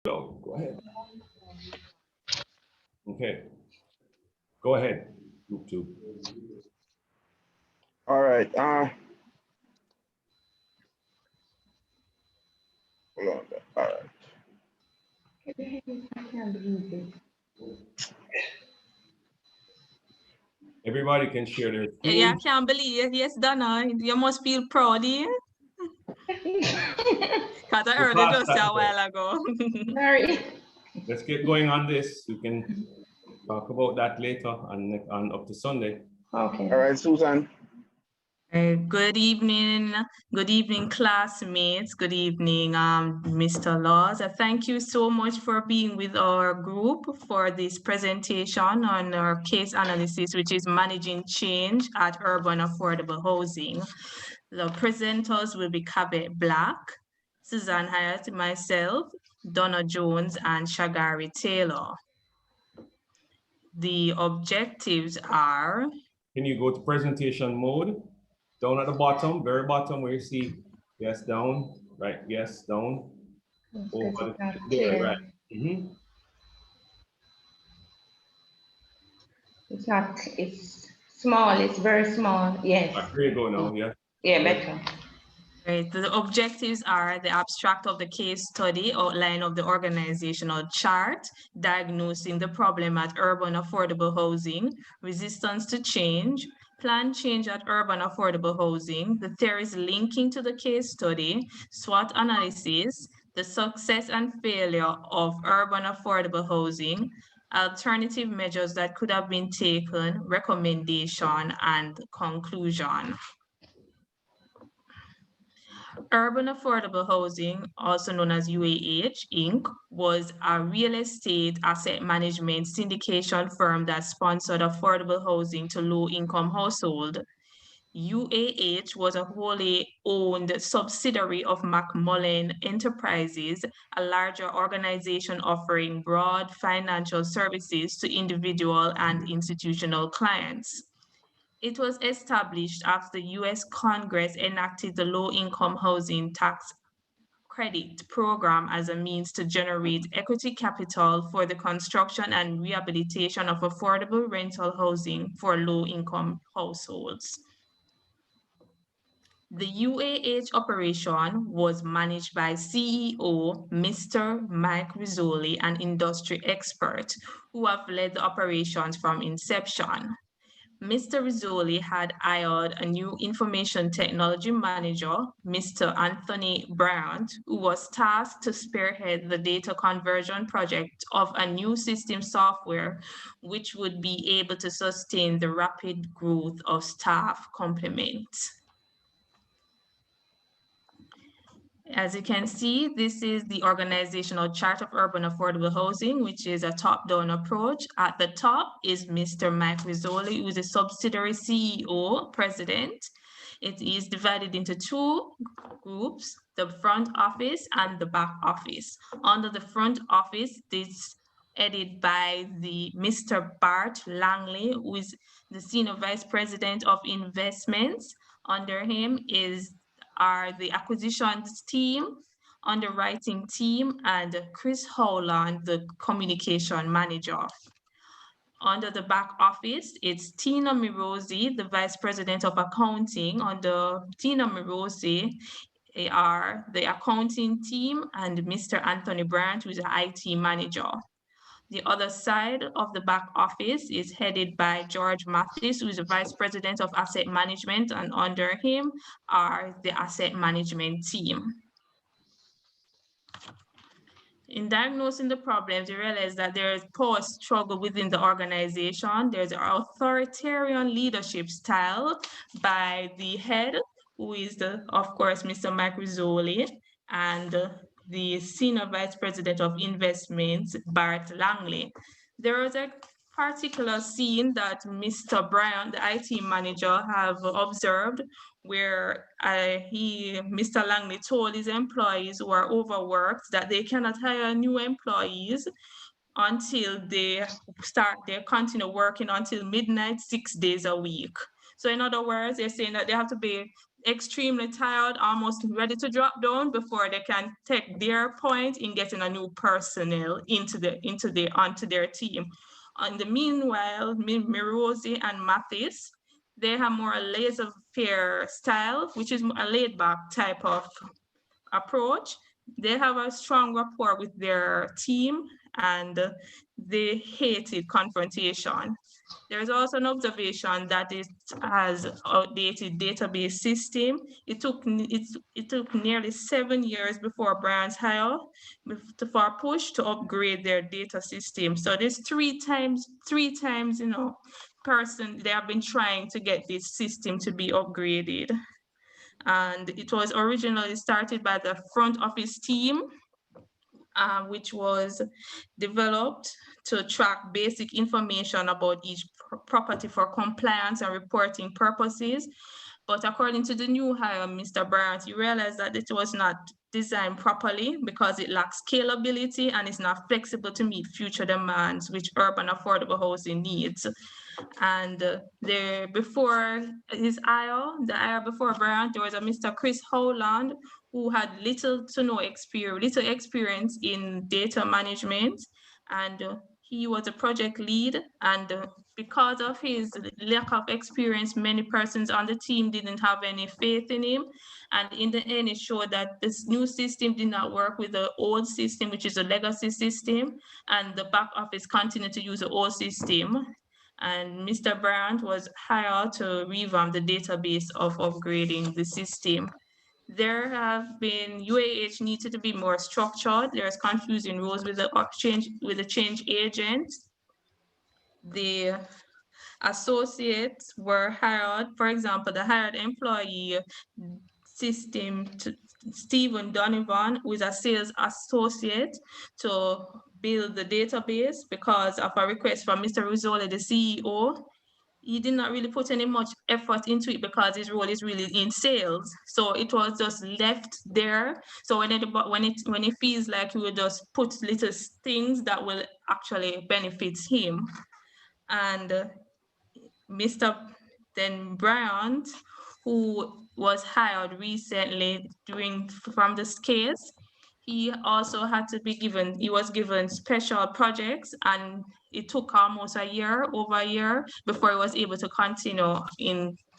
Go ahead. Okay. Go ahead, Group 2. All right. Hold on. All right. I can't believe it. Everybody can share their Yeah, I screen. can't believe it. Yes, Donna, you must feel proud, yeah? Because I heard it just a while ago. Sorry. Let's get going on this. We can talk about that later on up to Sunday. Okay. All right, Susan. Good evening, classmates. Good evening, Mr. Laws. Thank you so much for being with our group for this presentation on our case analysis, which is managing change at urban affordable housing. The presenters will be Kabet Black, Suzanne Hyatt, myself, Donna Jones, and Shagari Taylor. The objectives are... Can you go to presentation mode? Down at the bottom, very bottom where you see yes, down, right, yes, down. Over there, right. It's not, it's small, it's very small, yes. There you go now, yeah. Yeah, better. Right. The objectives are the abstract of the case study, outline of the organizational chart, diagnosing the problem at urban affordable housing, resistance to change, plan change at urban affordable housing, the theories linking to the case study, SWOT analysis, the success and failure of urban affordable housing, alternative measures that could have been taken, recommendation, and conclusion. Urban Affordable Housing, also known as UAH Inc., was a real estate asset management syndication firm that sponsored affordable housing to low-income households. UAH was a wholly owned subsidiary of McMullen Enterprises, a larger organization offering broad financial services to individual and institutional clients. It was established after the U.S. Congress enacted the Low-Income Housing Tax Credit Program as a means to generate equity capital for the construction and rehabilitation of affordable rental housing for low-income households. The UAH operation was managed by CEO Mr. Mike Rizzoli, an industry expert who have led the operations from inception. Mr. Rizzoli had hired a new information technology manager, Mr. Anthony Bryant, who was tasked to spearhead the data conversion project of a new system software, which would be able to sustain the rapid growth of staff complement. As you can see, this is the organizational chart of urban affordable housing, which is a top-down approach. At the top is Mr. Mike Rizzoli, who is a subsidiary CEO, president. It is divided into two groups, the front office and the back office. Under the front office, this headed by the Mr. Bart Langley, who is the Senior Vice President of Investments. Under him are the acquisitions team, underwriting team, and Chris Howland, the communication manager. Under the back office, it's Tina Mirosi, the Vice President of Accounting. Under Tina Mirosi are the accounting team and Mr. Anthony Brandt, who is the IT manager. The other side of the back office is headed by George Mathis, who is the Vice President of Asset Management, and under him are the asset management team. In diagnosing the problems, you realize that there is power struggle within the organization. There's an authoritarian leadership style by the head, who is, of course, Mr. Mike Rizzoli, and the Senior Vice President of Investments, Bart Langley. There is a particular scene that Mr. Bryan, the IT manager, have observed where Mr. Langley told his employees who are overworked that they cannot hire new employees until they continue working until midnight, 6 days a week. So in other words, they're saying that they have to be extremely tired, almost ready to drop down before they can take their point in getting a new personnel onto their team. In the meanwhile, Mirosi and Mathis, they have more a laissez-faire style, which is a laid-back type of approach. They have a strong rapport with their team and they hated confrontation. There is also an observation that it has outdated database system. It took nearly 7 years before Brian's hire for a push to upgrade their data system. So there's three times, you know, they have been trying to get this system to be upgraded. And it was originally started by the front office team, which was developed to track basic information about each property for compliance and reporting purposes. But according to the new hire, Mr. Bryant, he realized that it was not designed properly because it lacks scalability and is not flexible to meet future demands, which urban affordable housing needs. And before his hire, the hire before Bryant, there was a Mr. Chris Howland who had little experience in data management, and he was a project lead. And because of his lack of experience, many persons on the team didn't have any faith in him. And in the end, it showed that this new system did not work with the old system, which is a legacy system, and the back office continued to use the old system. And Mr. Bryant was hired to revamp the database of upgrading the system. There have been UAH needed to be more structured. There's confusing roles with the change agent. The associates were hired. For example, the hired employee system to Stephen Donovan, who is a sales associate, to build the database because of a request from Mr. Rizzoli, the CEO. He did not really put any much effort into it because his role is really in sales. So it was just left there. So when it feels like he will just put little things that will actually benefit him. And Mr. Bryant, who was hired recently from this case, he also was given special projects, and it took almost over a year before he was able to continue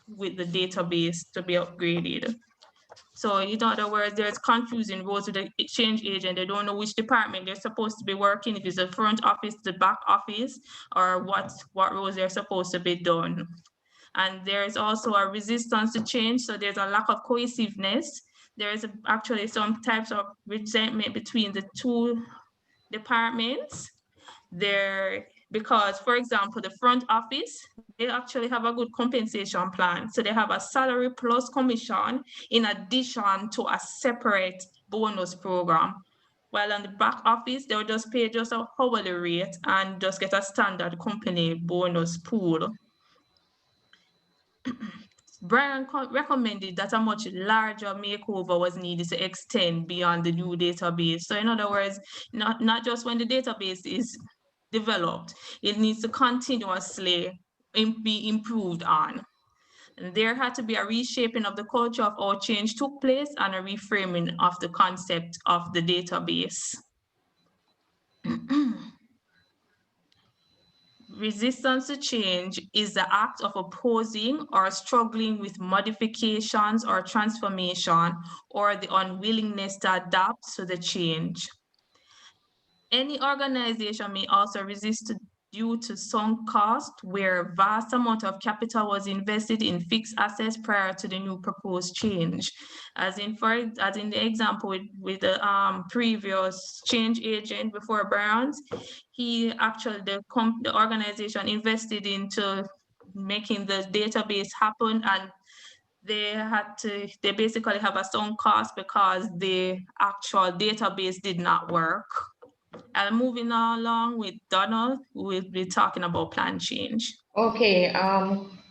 with the database to be upgraded. So in other words, there's confusing roles with the exchange agent. They don't know which department they're supposed to be working, if it's the front office, the back office, or what roles they're supposed to be done. And there's also a resistance to change. So there's a lack of cohesiveness. There is actually some types of resentment between the two departments there, because, for example, the front office, they actually have a good compensation plan. So they have a salary plus commission in addition to a separate bonus program. While on the back office, they'll just pay just a hourly rate and just get a standard company bonus pool. Brian recommended that a much larger makeover was needed to extend beyond the new database. So in other words, not just when the database is developed, it needs to continuously be improved on. And there had to be a reshaping of the culture of how change took place and a reframing of the concept of the database. Resistance to change is the act of opposing or struggling with modifications or transformation, or the unwillingness to adapt to the change. Any organization may also resist due to sunk cost, where vast amount of capital was invested in fixed assets prior to the new proposed change. As in the example with the previous change agent before Browns, he actually, the organization invested into making the database happen, and they basically have a sunk cost because the actual database did not work. And moving along with Donald, we'll be talking about plan change. Okay,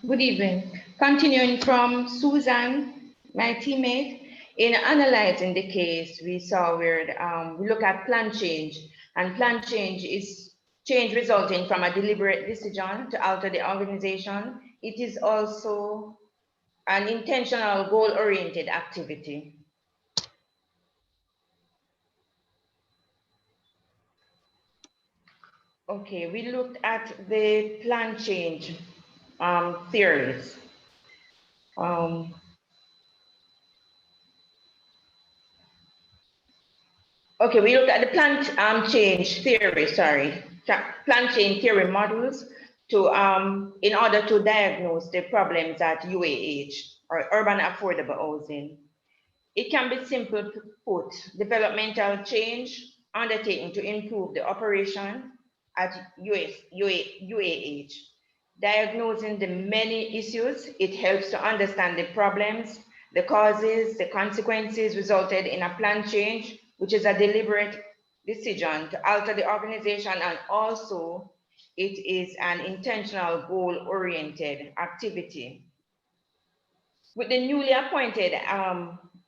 good evening. Continuing from Susan, my teammate, in analyzing the case, we saw where we look at plan change, and plan change is change resulting from a deliberate decision to alter the organization. It is also an intentional goal-oriented activity. Okay, we looked at the plan change theories. Okay, we looked at the plan change theory, plan change theory models to in order to diagnose the problems at UAH, or urban affordable housing. It can be simply put, developmental change undertaken to improve the operation at UAH. Diagnosing the many issues, it helps to understand the problems, the causes, the consequences resulted in a plan change, which is a deliberate decision to alter the organization, and also it is an intentional goal-oriented activity. With the newly appointed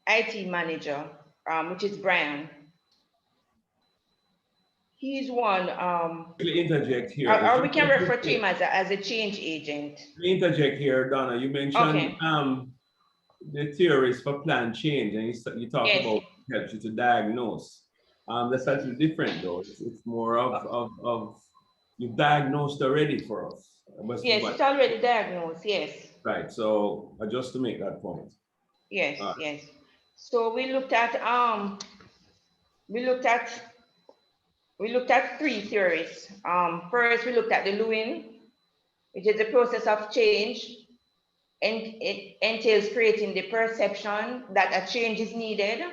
IT manager, which is Brian, he's one. Let me interject here. Or we can refer to him as a change agent. Let me interject here, Donna. You mentioned Okay. the theories for plan change, and you talk Yes. about helps you to diagnose. That's slightly different though. It's more of you've diagnosed already for us. Yes, it's already diagnosed. Yes. Right. So just to make that point. Yes. Yes. So we looked at three theories. First, we looked at the Lewin, which is the process of change, and it entails creating the perception that a change is needed,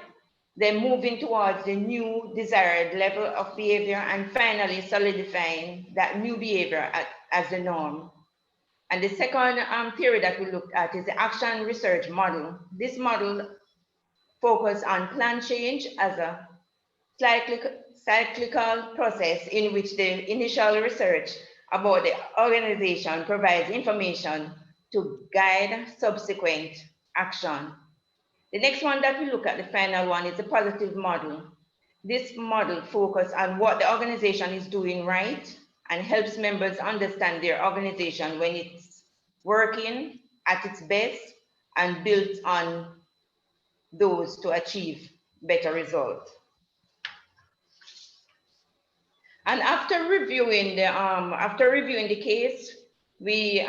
then moving towards the new desired level of behavior, and finally solidifying that new behavior as the norm. And the second theory that we looked at is the action research model. This model focuses on plan change as a cyclical process in which the initial research about the organization provides information to guide subsequent action. The next one that we look at, the final one, is the positive model. This model focuses on what the organization is doing right and helps members understand their organization when it's working at its best and builds on those to achieve better results. And after reviewing the case, we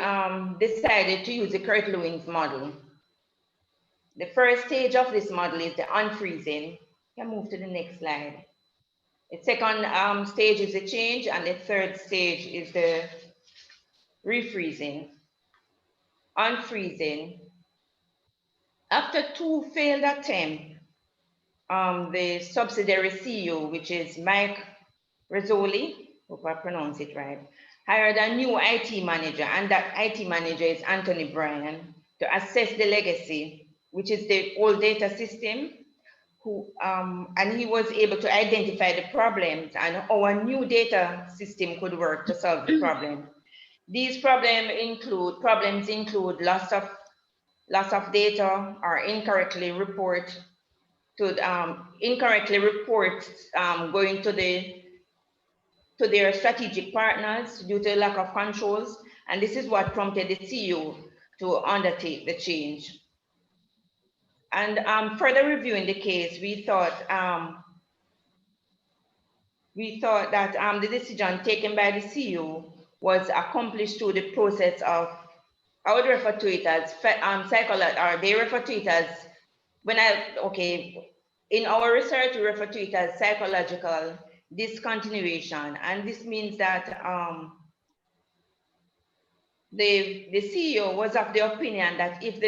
decided to use the Kurt-Lewin's model. The first stage of this model is the unfreezing. You can move to the next slide. The second stage is the change, and the third stage is the refreezing. Unfreezing. After 2 failed attempts, the subsidiary CEO, which is Mike Rizzoli, hope I pronounce it right, hired a new IT manager, and that IT manager is Anthony Bryan, to assess the legacy, which is the old data system, and he was able to identify the problems and how a new data system could work to solve the problem. These problems include loss of data, or incorrectly report going to their strategic partners due to lack of controls, and this is what prompted the CEO to undertake the change. And further reviewing the case, we thought that the decision taken by the CEO was accomplished through the process of, I would refer to it as psychological, or they refer to it as, in our research, we refer to it as psychological discontinuation. And this means that the CEO was of the opinion that if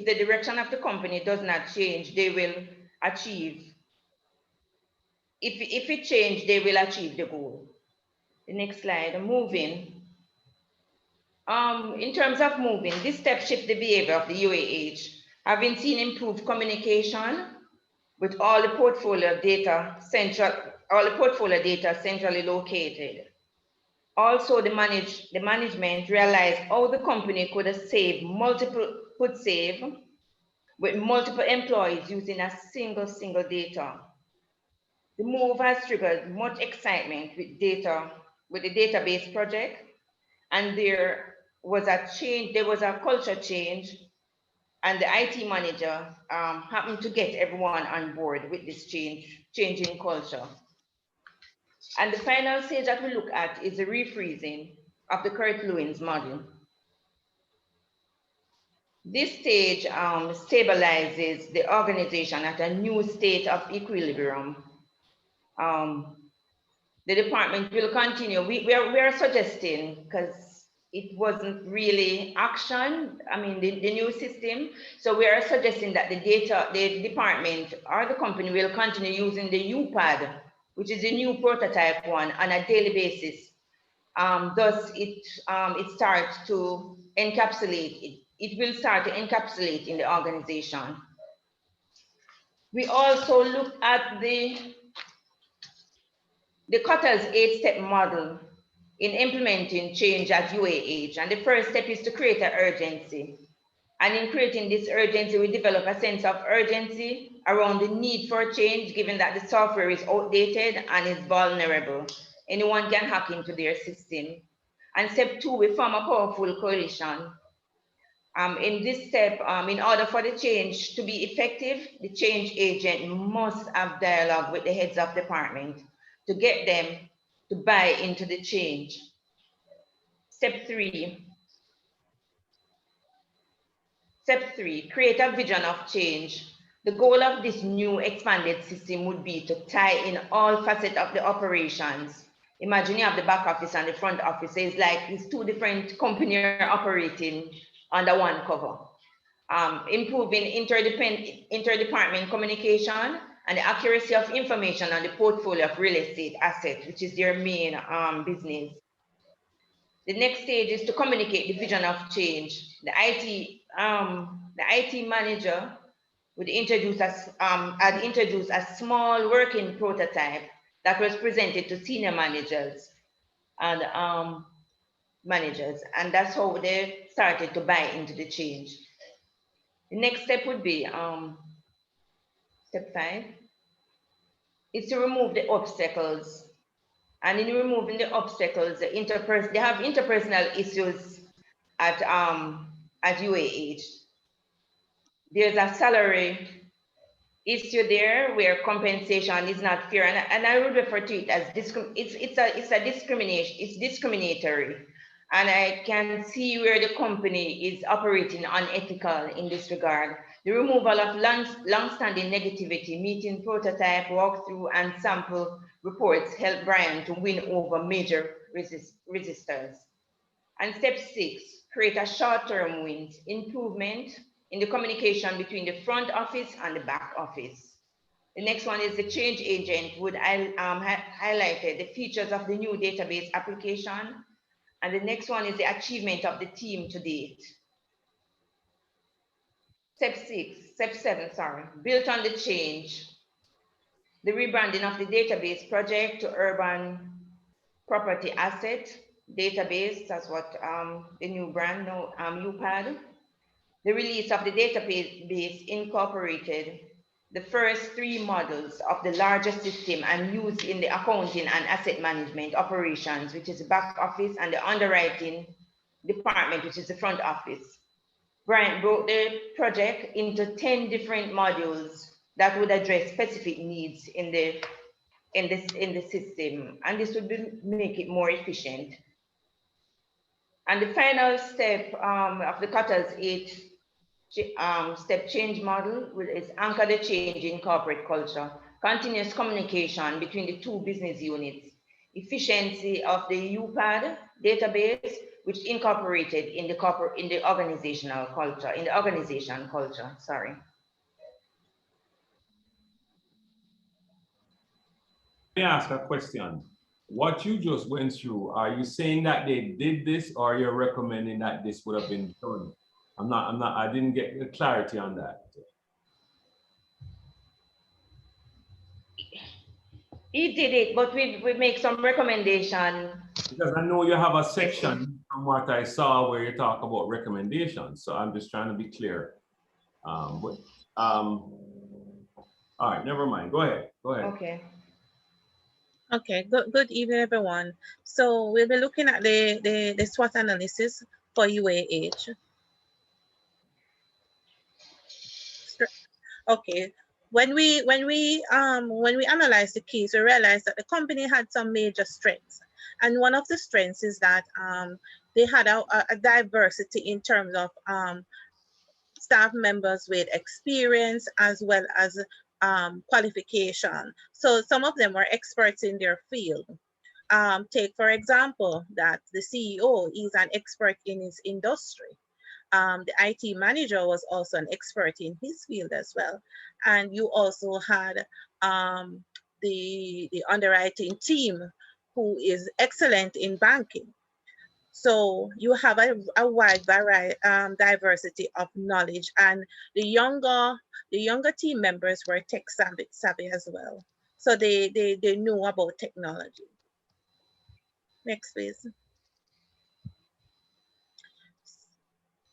the direction of the company does not change, they will achieve. If it changes, they will achieve the goal. The next slide, moving. In terms of moving, this step shifts the behavior of the UAH, having seen improved communication with all the portfolio data centrally located. Also, the management realized how the company could save with multiple employees using a single data. The move has triggered much excitement with the database project, and there was a culture change and the IT manager happened to get everyone on board with this changing culture. And the final stage that we look at is the refreezing of the Kurt-Lewin's model. This stage stabilizes the organization at a new state of equilibrium. The department will continue. We are suggesting, because it wasn't really action, I mean, the new system. So we are suggesting that the department or the company will continue using the UPAD, which is a new prototype one, on a daily basis. Thus, it starts to encapsulate, it will start to encapsulate in the organization. We also look at the Kotter's 8-step model in implementing change at UAH. And the first step is to create an urgency. And in creating this urgency, we develop a sense of urgency around the need for change, given that the software is outdated and is vulnerable. Anyone can hack into their system. And step 2, we form a powerful coalition. In this step, in order for the change to be effective, the change agent must have dialogue with the heads of department to get them to buy into the change. Step 3, create a vision of change. The goal of this new expanded system would be to tie in all facets of the operations. Imagine you have the back office and the front office. It's like it's 2 different companies operating under one cover. Improving interdepartment communication and the accuracy of information on the portfolio of real estate assets, which is their main business. The next stage is to communicate the vision of change. The IT manager would introduce a small working prototype that was presented to senior managers, and that's how they started to buy into the change. The next step would be step 5. Is to remove the obstacles. And in removing the obstacles, they have interpersonal issues at UAH. There's a salary issue there where compensation is not fair, and I would refer to it as it's discriminatory, and I can see where the company is operating unethical in this regard. The removal of long-standing negativity, meeting prototype, walkthrough, and sample reports help Brian to win over major resistors. And step 6, create a short-term wins, improvement in the communication between the front office and the back office. The next one is the change agent would highlight the features of the new database application. And the next one is the achievement of the team to date. Step 7, sorry, built on the change. The rebranding of the database project to urban property asset database, that's what the new brand, UPAD. The release of the database incorporated the first 3 models of the largest system and used in the accounting and asset management operations, which is the back office, and the underwriting department, which is the front office. Brian broke the project into 10 different modules that would address specific needs in the system, and this would make it more efficient. And the final step of the Kotter's 8-step change model is anchor the change in corporate culture, continuous communication between the 2 business units, efficiency of the UPAD database, which incorporated in the organization culture, sorry. Let me ask a question. What you just went through, are you saying that they did this, or you're recommending that this would have been done? I didn't get the clarity on that. He did it, but we make some recommendation. Because I know you have a section from what I saw where you talk about recommendations. So I'm just trying to be clear. All right, never mind. Go ahead. Okay. Okay, good evening, everyone. So we'll be looking at the SWOT analysis for UAH. Okay. When we analyzed the case, we realized that the company had some major strengths, and one of the strengths is that they had a diversity in terms of staff members with experience as well as qualification. So some of them were experts in their field. Take for example that the CEO is an expert in his industry. The IT manager was also an expert in his field as well. And you also had the underwriting team who is excellent in banking. So you have a wide variety, diversity of knowledge, and the younger team members were tech savvy as well. So they knew about technology. Next, please.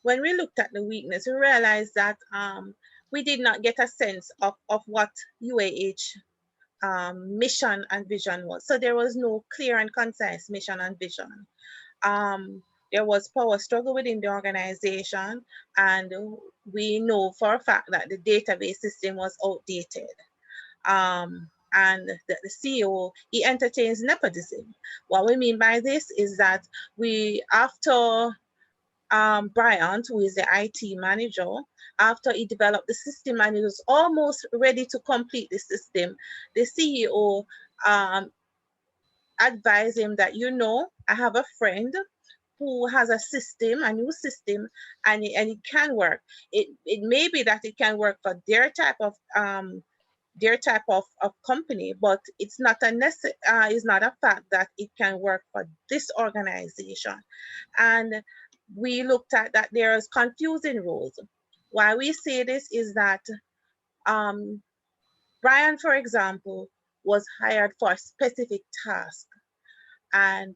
When we looked at the weakness, we realized that we did not get a sense of what UAH mission and vision was. So there was no clear and concise mission and vision. There was power struggle within the organization, and we know for a fact that the database system was outdated. And the CEO, he entertains nepotism. What we mean by this is that after Bryant, who is the IT manager, after he developed the system and he was almost ready to complete the system, the CEO advised him that, I have a friend who has a system, a new system, and it can work. It may be that it can work for their type of company, but it's not a fact that it can work for this organization. And we looked at that there is confusing roles. Why we say this is that Brian, for example, was hired for a specific task, and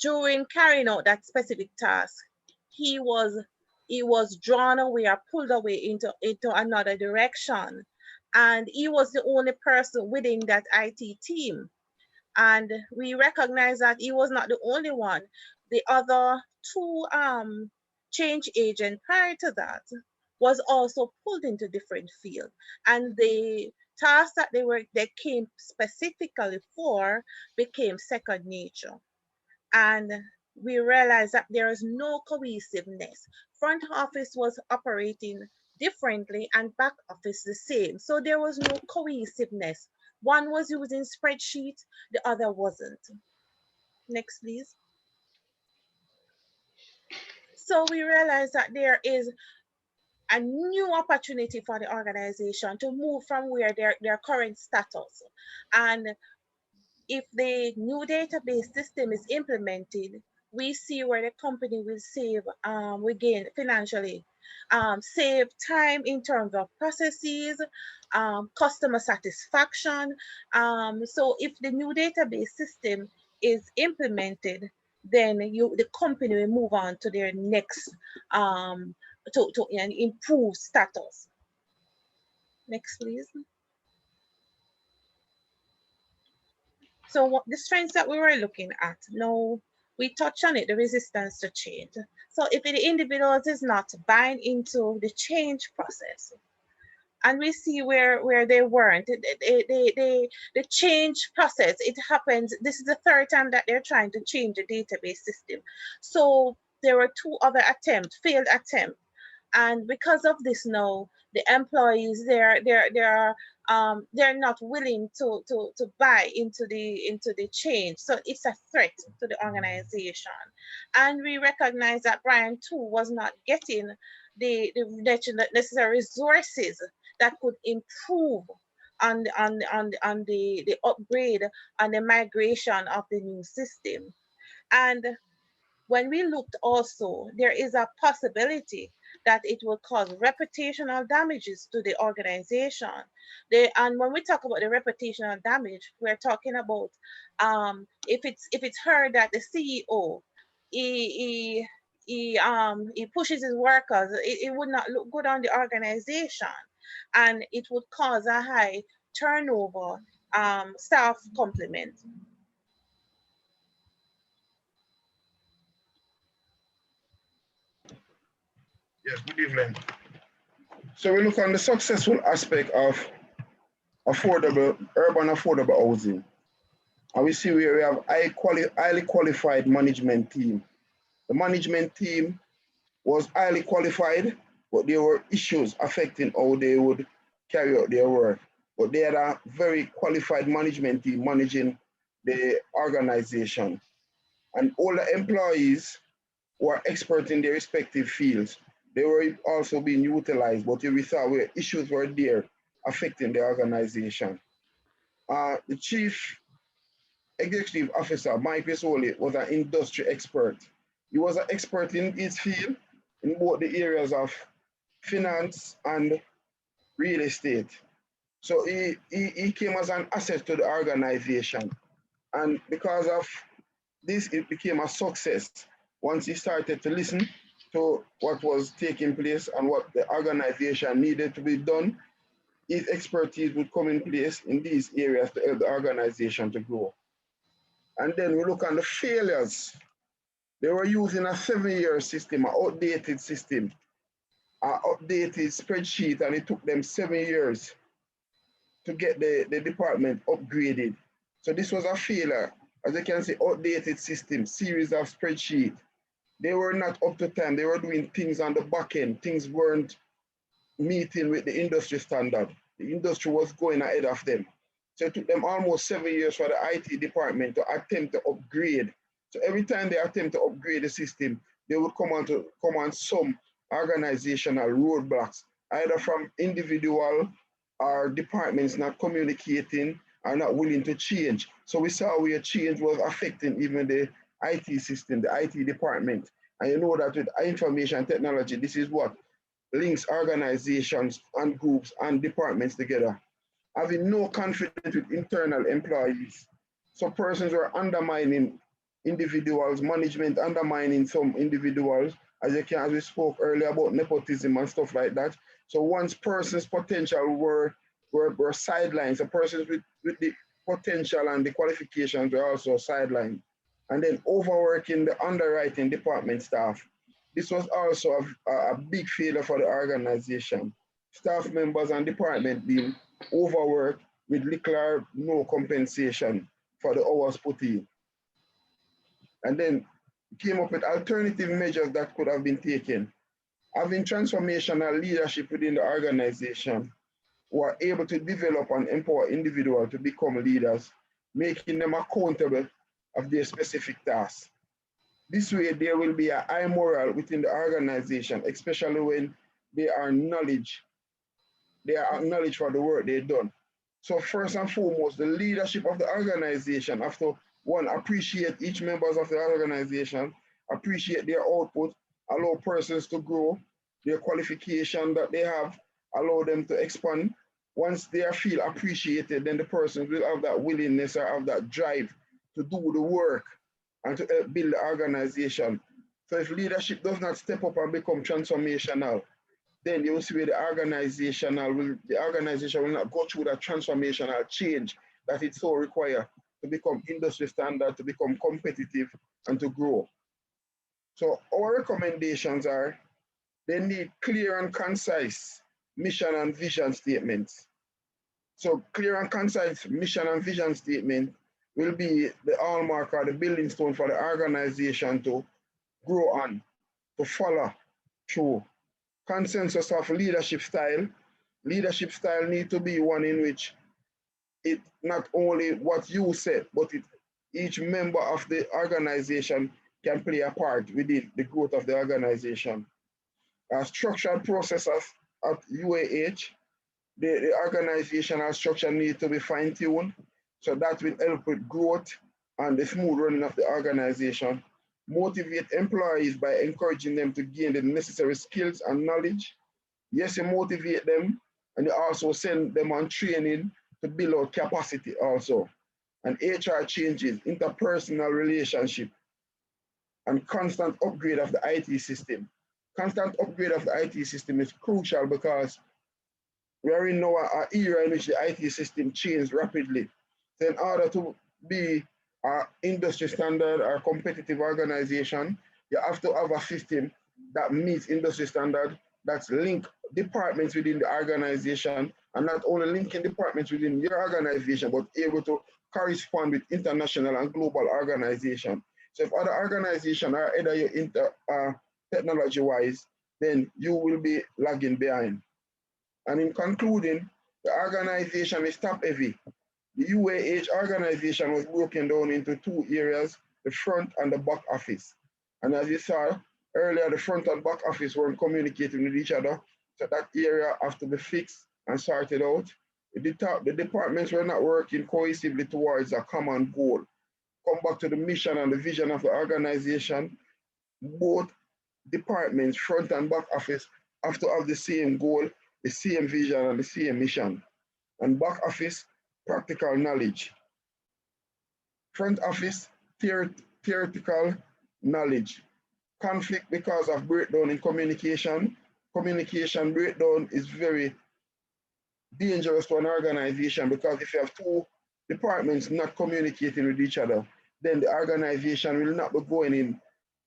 during carrying out that specific task, he was drawn away or pulled away into another direction, and he was the only person within that IT team. And we recognize that he was not the only one. The other two change agent prior to that was also pulled into different fields, and the tasks that they came specifically for became second nature. And we realized that there is no cohesiveness. Front office was operating differently and back office the same. So there was no cohesiveness. One was using spreadsheets, the other wasn't. Next, please. So we realized that there is a new opportunity for the organization to move from where their current status. And if the new database system is implemented, we see where the company will save, we gain financially, save time in terms of processes, customer satisfaction. So if the new database system is implemented, then the company will move on to their next, to improve status. Next, please. So what the strengths that we were looking at, now we touch on it, the resistance to change. So if the individuals is not buying into the change process, and we see where they weren't, the change process, it happens, this is the third time that they're trying to change the database system. So there were two other failed attempts. And because of this now, the employees, they're not willing to buy into the change. So it's a threat to the organization. And we recognize that Brian too was not getting the necessary resources that could improve on the upgrade and the migration of the new system. And when we looked also, there is a possibility that it will cause reputational damages to the organization. And when we talk about the reputational damage, we're talking about if it's heard that the CEO he pushes his workers, it would not look good on the organization, and it would cause a high turnover staff complement. Yes, good evening. So we look on the successful aspect of urban affordable housing. And we see where we have highly qualified management team. The management team was highly qualified, but there were issues affecting how they would carry out their work. But they had a very qualified management team managing the organization. And all the employees were expert in their respective fields. They were also being utilized, but we saw where issues were there affecting the organization. The chief executive officer, Mike Rizzoli, was an industry expert. He was an expert in his field in both the areas of finance and real estate. So he came as an asset to the organization. And because of this, it became a success once he started to listen to what was taking place and what the organization needed to be done. His expertise would come in place in these areas to help the organization to grow. And then we look at the failures. They were using a 7-year system, an outdated system, an updated spreadsheet, and it took them 7 years to get the department upgraded. So this was a failure. As you can see, outdated system, series of spreadsheet. They were not up to time. They were doing things on the back end. Things weren't meeting with the industry standard. The industry was going ahead of them. So it took them almost 7 years for the IT department to attempt to upgrade. So every time they attempt to upgrade the system, they would come on some organizational roadblocks, either from individual or departments not communicating or not willing to change. So we saw where change was affecting even the IT system, the IT department. And you know that with information technology, this is what links organizations and groups and departments together. Having no confidence with internal employees. So persons were undermining individuals, management undermining some individuals, as we spoke earlier about nepotism and stuff like that. So once persons' potential were sidelined, so persons with the potential and the qualifications were also sidelined. And then overworking the underwriting department staff. This was also a big failure for the organization. Staff members and department being overworked with little or no compensation for the hours put in. And then came up with alternative measures that could have been taken. Having transformational leadership within the organization who are able to develop and empower individuals to become leaders, making them accountable of their specific tasks. This way, there will be a high morale within the organization, especially when they are acknowledged for the work they've done. So first and foremost, the leadership of the organization have to, one, appreciate each members of the organization, appreciate their output, allow persons to grow, their qualification that they have, allow them to expand. Once they feel appreciated, then the persons will have that willingness or have that drive to do the work and to help build the organization. So if leadership does not step up and become transformational, then you will see where the organization will not go through that transformational change that it so requires to become industry standard, to become competitive, and to grow. So our recommendations are, they need clear and concise mission and vision statements. So clear and concise mission and vision statement will be the hallmark or the building stone for the organization to grow on, to follow through. Consensus of leadership style. Leadership style need to be one in which it not only what you said, but each member of the organization can play a part within the growth of the organization. Structured processes at UAH, the organizational structure needs to be fine-tuned, so that will help with growth and the smooth running of the organization. Motivate employees by encouraging them to gain the necessary skills and knowledge. Yes, you motivate them, and you also send them on training to build out capacity also. And HR changes, interpersonal relationship, and constant upgrade of the IT system. Constant upgrade of the IT system is crucial because we are in now an era in which the IT system changes rapidly. So in order to be an industry standard or competitive organization, you have to have a system that meets industry standard, that's link departments within the organization, and not only linking departments within your organization, but able to correspond with international and global organizations. So if other organizations are either your technology-wise, then you will be lagging behind. And in concluding, the organization is top-heavy. The UAH organization was broken down into two areas, the front and the back office. And as you saw earlier, the front and back office weren't communicating with each other. So that area have to be fixed and sorted out. The departments were not working cohesively towards a common goal. Come back to the mission and the vision of the organization. Both departments, front and back office, have to have the same goal, the same vision and the same mission. And back office, practical knowledge. Front office, theoretical knowledge. Conflict because of breakdown in communication. Communication breakdown is very dangerous to an organization, because if you have two departments not communicating with each other, then the organization will not be going in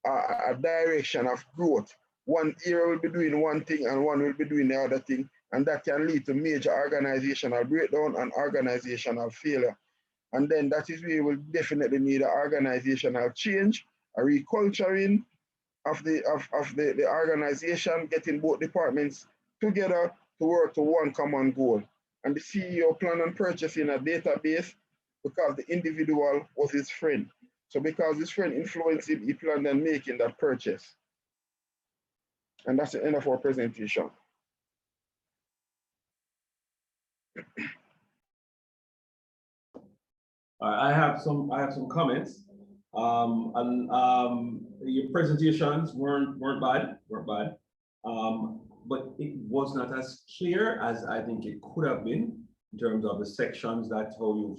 a direction of growth. One area will be doing one thing and one will be doing the other thing, and that can lead to major organizational breakdown and organizational failure. And then that is where you will definitely need an organizational change, a reculturing of the organization, getting both departments together to work to one common goal. And the CEO planned on purchasing a database because the individual was his friend. So because his friend influenced him, he planned on making that purchase. And that's the end of our presentation. I have some comments. Your presentations weren't bad, but it was not as clear as I think it could have been in terms of the sections. That's how you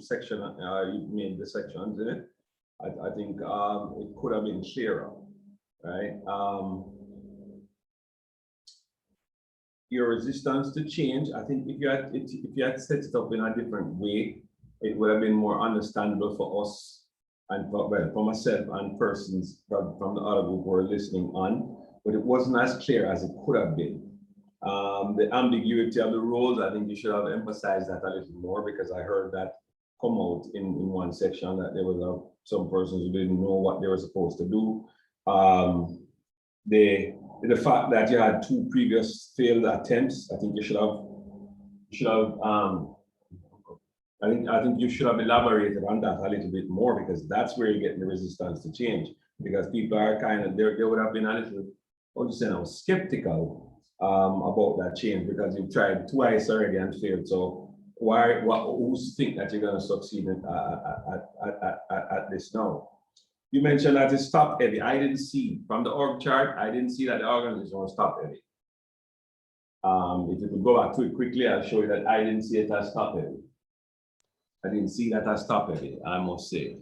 made the sections in it. I think it could have been clearer, right? Your resistance to change, I think if you had set it up in a different way, it would have been more understandable for us and for myself and persons from the other group who are listening on, but it wasn't as clear as it could have been. The ambiguity of the roles, I think you should have emphasized that a little more, because I heard that come out in one section, that there was some persons who didn't know what they were supposed to do. The fact that you had 2 previous failed attempts, I think you should have I think you should have elaborated on that a little bit more, because that's where you're getting the resistance to change. Because people are they would have been a little, skeptical about that change, because you've tried twice already and failed. So who's think that you're going to succeed at this now? You mentioned that it's top heavy. I didn't see from the org chart. I didn't see that the organization was top heavy. If you could go back to it quickly, I'll show you that I didn't see it as top heavy. I didn't see that as top heavy, I must say.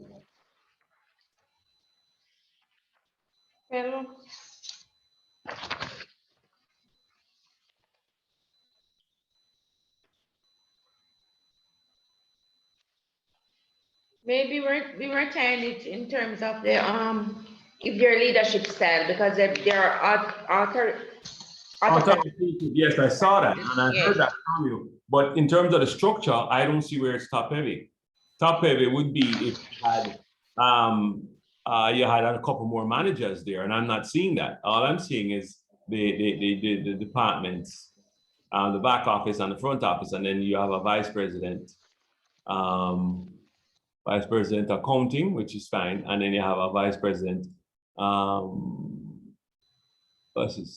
Well, maybe we were tying it in terms of the if their leadership style, because there are yes, I saw that and I heard that from you. But in terms of the structure, I don't see where it's top heavy. Top heavy would be if you had a couple more managers there, and I'm not seeing that. All I'm seeing is the departments, the back office and the front office, and then you have a vice president accounting, which is fine, and then you have a vice president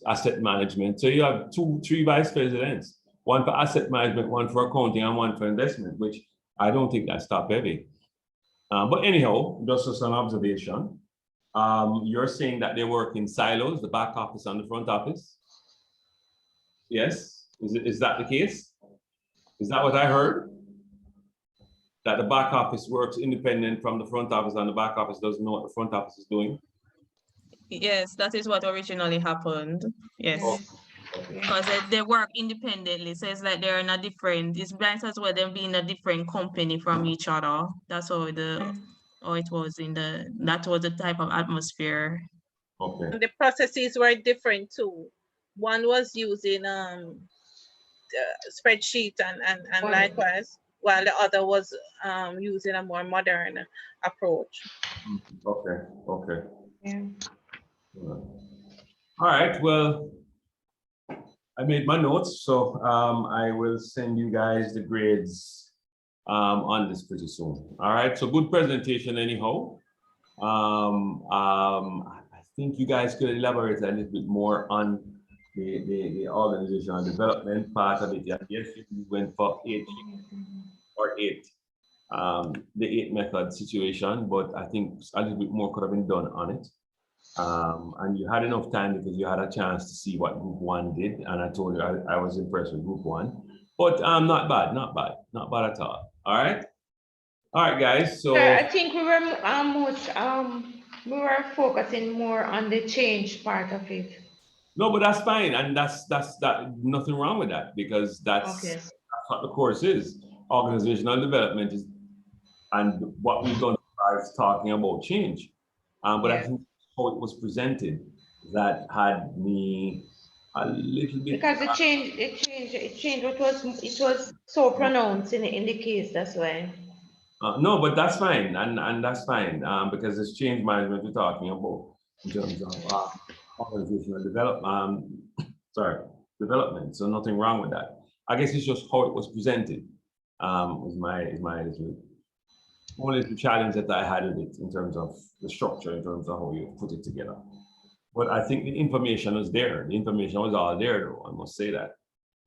asset management. So you have 3 vice presidents, one for asset management, one for accounting, and one for investment, which I don't think that's top heavy. But anyhow, just as an observation, you're saying that they work in silos, the back office and the front office. Yes, is that the case? Is that what I heard? That the back office works independent from the front office and the back office doesn't know what the front office is doing? Yes, that is what originally happened. Yes. Oh, Because they work independently. So it's like they're in a different, it's nice as well them being a different company from each other. That's how it was that was the type of atmosphere. okay. And the processes were different too. one was using spreadsheet and Wow. likewise, while the other was using a more modern approach. Okay, okay. Yeah. All right, well, I made my notes, so I will send you guys the grades on this pretty soon. All right, so good presentation anyhow. I think you guys could elaborate a little bit more on the organizational development part of it. Yes, you went for 8 or 8, the 8 method situation, but I think a little bit more could have been done on it. And you had enough time because you had a chance to see what group 1 did. And I told you I was impressed with group 1, but not bad at all. All right. All right, guys. So Sir, I think we were we were focusing more on the change part of it. no, but that's fine. And that's nothing wrong with that because that's Okay. what the course is. Organizational development is, and what we've done is talking about change. But I Yeah. think how it was presented that had me a little bit. Because it changed. It was so pronounced in the case. That's why. No, but that's fine, and that's fine because it's change management we're talking about in terms of organizational development. So nothing wrong with that. I guess it's just how it was presented. Is my little only the challenge that I had with it in terms of the structure, in terms of how you put it together. But I think the information was there. The information was all there, though. I must say that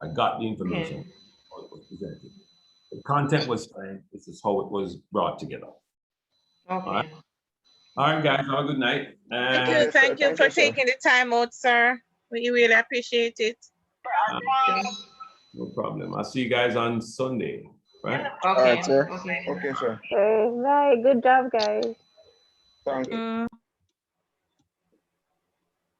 I got the information how it was presented. The content was fine. This is how it was brought together. Okay. All right, guys, have a good night. Thank you, Yes, sir. thank you Thank for you, sir. taking the time out, sir. We really appreciate it. No problem. I'll see you guys on Sunday, right? Okay. right, sir. Okay. Okay, sir. Bye. Good job, guys. Thank you. Mm.